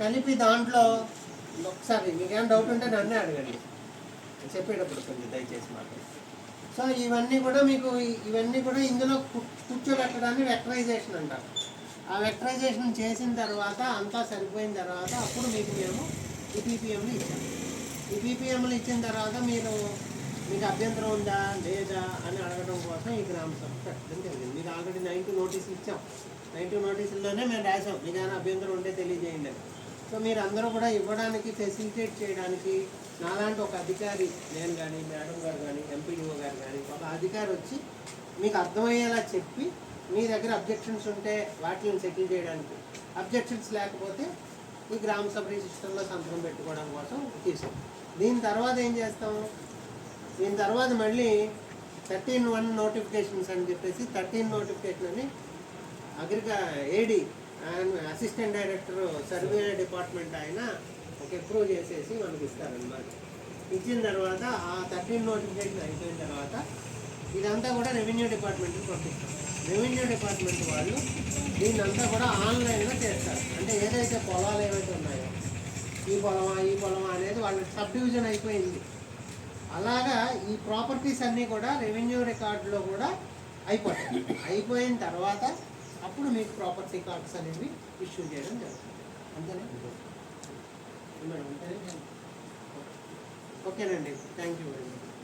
కలిపి దాంట్లో ఒకసారి మీకేమైనా డౌట్ ఉంటే నన్నే అడగండి చెప్పేటప్పుడు కొంచెం దయచేసి మాట్లాడండి. సో ఇవన్నీ కూడా మీకు ఇందులో కూర్చోబెట్టడాన్ని వెక్టరైజేషన్ అంటారు. ఆ వెక్టరైజేషన్ చేసిన తర్వాత అంతా సరిపోయిన తర్వాత అప్పుడు మీకు మేము ఈ పీపీఎంలు ఇచ్చాము. ఈ పీపీఎంలు ఇచ్చిన తర్వాత మీకు అభ్యంతరం ఉందా లేదా అని అడగడం కోసం ఈ గ్రామ సభ పెట్టడం జరిగింది. మీకు ఆల్రెడీ 92 నోటీసులు ఇచ్చాం. 92 నోటీసుల్లోనే మేము రాసాం మీకు ఏమైనా అభ్యంతరం ఉంటే తెలియజేయండి అని. సో మీరు అందరూ కూడా ఇవ్వడానికి ఫెసిలిటేట్ చేయడానికి నాలాంటి ఒక అధికారి, నేను కానీ మేడం గారు కానీ ఎంపీడీఓ గారు కానీ ఒక అధికారి వచ్చి మీకు అర్థమయ్యేలా చెప్పి మీ దగ్గర అబ్జెక్షన్స్ ఉంటే వాటిని సెటిల్ చేయడానికి, అబ్జెక్షన్స్ లేకపోతే ఈ గ్రామ సభ రిజిస్టర్లో సంతకం పెట్టుకోవడం కోసం తీసాం. దీని తర్వాత ఏం చేస్తాము, దీని తర్వాత మళ్ళీ 13(1) నోటిఫికేషన్స్ అని చెప్పేసి 13 నోటిఫికేషన్ అని ఏడీ అసిస్టెంట్ డైరెక్టర్ సర్వే డిపార్ట్మెంట్ ఆయన ఒక అప్రూవ్ చేసేసి మనకి ఇస్తారన్నమాట. ఇచ్చిన తర్వాత ఆ 13 నోటిఫికేషన్ అయిపోయిన తర్వాత ఇదంతా కూడా రెవెన్యూ డిపార్ట్మెంట్కి పంపిస్తాం. రెవెన్యూ డిపార్ట్మెంట్ వాళ్ళు దీన్నంతా కూడా ఆన్లైన్లో చేస్తారు. అంటే ఏదైతే పొలాలు ఏవైతే ఉన్నాయో ఈ పొలమా అనేది వాళ్ళ సబ్ డివిజన్ అయిపోయింది. అలాగా ఈ ప్రాపర్టీస్ అన్నీ కూడా రెవెన్యూ రికార్డులో కూడా అయిపోతాయి. అయిపోయిన తర్వాత అప్పుడు మీకు ప్రాపర్టీ కార్డ్స్ అనేవి ఇష్యూ చేయడం జరుగుతుంది. అంతేనా మేడం? ఓకేనండి, థ్యాంక్ యూ వెరీ మచ్.